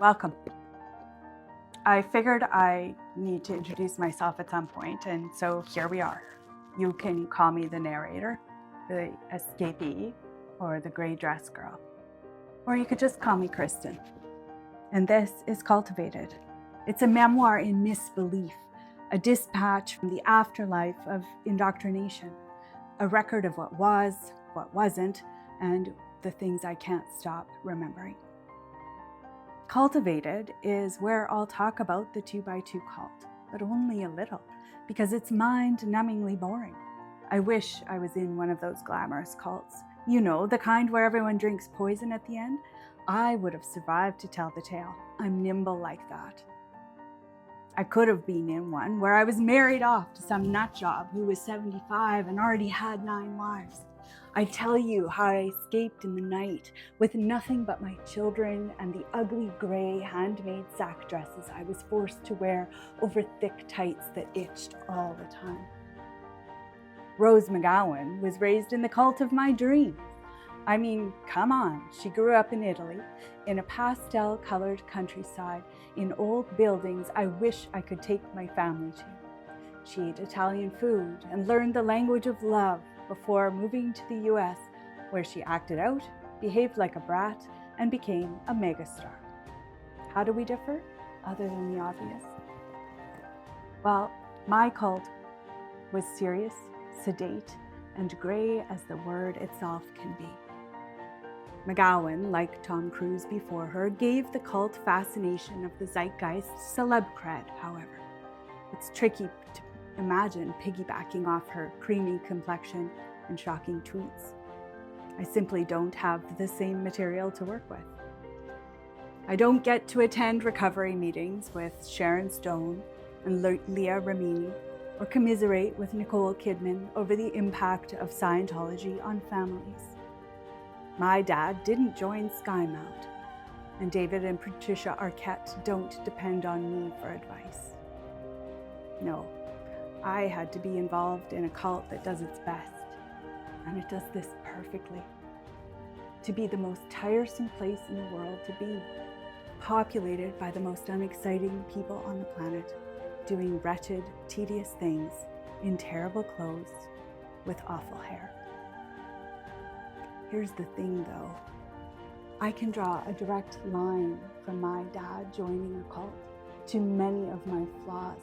Welcome. I figured I need to introduce myself at some point, and so here we are. You can call me the narrator, the escapee, or the gray dress girl. Or you could just call me Kristen. And this is Cultivated. It's a memoir in misbelief, a dispatch from the afterlife of indoctrination, a record of what was, what wasn't, and the things I can't stop remembering. Cultivated is where I'll talk about the 2x2 cult, but only a little, because it's mind-numbingly boring. I wish I was in one of those glamorous cults. You know, the kind where everyone drinks poison at the end. I would have survived to tell the tale. I'm nimble like that. I could have been in one where I was married off to some nutjob who was 75 and already had 9 wives. I tell you how I escaped in the night with nothing but my children and the ugly gray handmade sack dresses I was forced to wear over thick tights that itched all the time. Rose McGowan was raised in the cult of my dreams. I mean, come on, she grew up in Italy, in a pastel-colored countryside, in old buildings I wish I could take my family to. She ate Italian food and learned the language of love before moving to the US, where she acted out, behaved like a brat, and became a megastar. How do we differ, other than the obvious? Well, my cult was serious, sedate, and gray as the word itself can be. McGowan, like Tom Cruise before her, gave the cult fascination of the zeitgeist celeb cred, however. It's tricky to imagine piggybacking off her creamy complexion and shocking tweets. I simply don't have the same material to work with. I don't get to attend recovery meetings with Sharon Stone and Leah Remini, or commiserate with Nicole Kidman over the impact of Scientology on families. My dad didn't join Skymount, and David and Patricia Arquette don't depend on me for advice. No, I had to be involved in a cult that does its best, and it does this perfectly. To be the most tiresome place in the world to be, populated by the most unexciting people on the planet, doing wretched, tedious things in terrible clothes with awful hair. Here's the thing though, I can draw a direct line from my dad joining a cult to many of my flaws.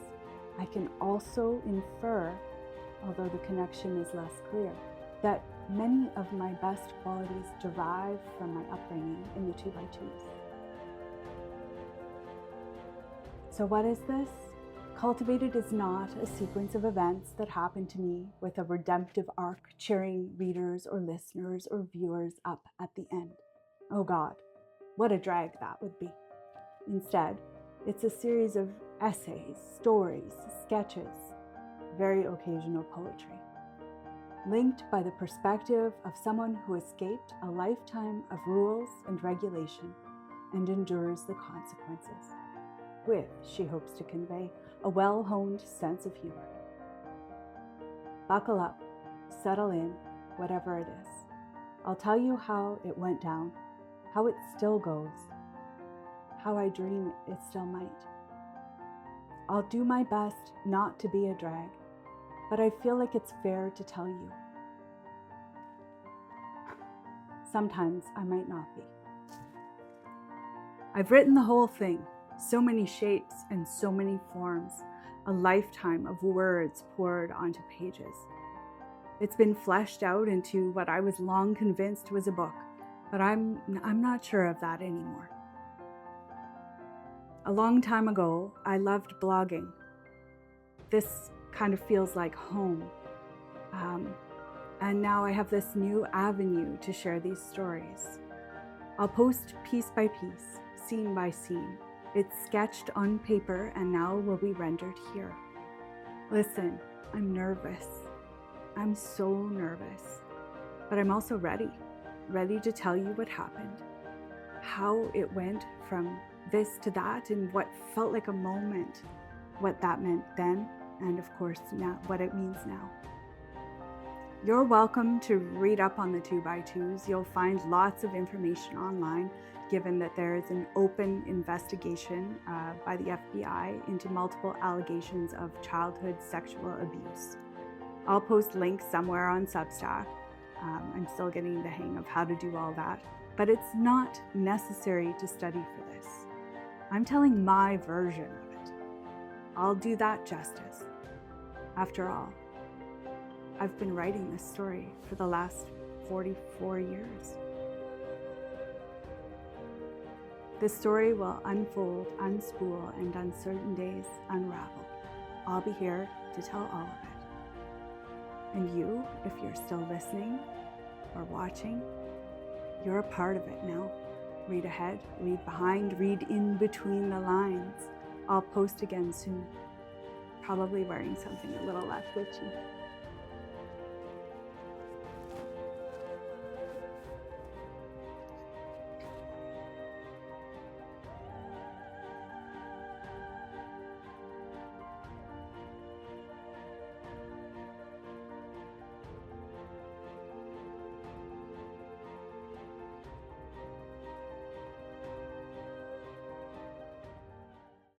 I can also infer, although the connection is less clear, that many of my best qualities derive from my upbringing in the 2x2s. So what is this? Cultivated is not a sequence of events that happen to me with a redemptive arc cheering readers or listeners or viewers up at the end. Oh God, what a drag that would be. Instead, it's a series of essays, stories, sketches, very occasional poetry, linked by the perspective of someone who escaped a lifetime of rules and regulation and endures the consequences, with, she hopes to convey, a well-honed sense of humor. Buckle up, settle in, whatever it is. I'll tell you how it went down, how it still goes, how I dream it still might. I'll do my best not to be a drag, but I feel like it's fair to tell you. Sometimes I might not be. I've written the whole thing, so many shapes and so many forms, a lifetime of words poured onto pages. It's been fleshed out into what I was long convinced was a book, but I'm not sure of that anymore. A long time ago, I loved blogging. This kind of feels like home. And now I have this new avenue to share these stories. I'll post piece by piece, scene by scene. It's sketched on paper and now will be rendered here. Listen, I'm nervous. I'm so nervous. But I'm also ready to tell you what happened, how it went from this to that in what felt like a moment, what that meant then, and of course now what it means now. You're welcome to read up on the 2x2s. You'll find lots of information online, given that there is an open investigation by the FBI into multiple allegations of childhood sexual abuse. I'll post links somewhere on Substack. I'm still getting the hang of how to do all that, but it's not necessary to study for this. I'm telling my version of it. I'll do that justice. After all, I've been writing this story for the last 44 years. This story will unfold, unspool, and on certain days unravel. I'll be here to tell all of it. And you, if you're still listening or watching, you're a part of it now. Read ahead, read behind, read in between the lines. I'll post again soon, probably wearing something a little less witchy.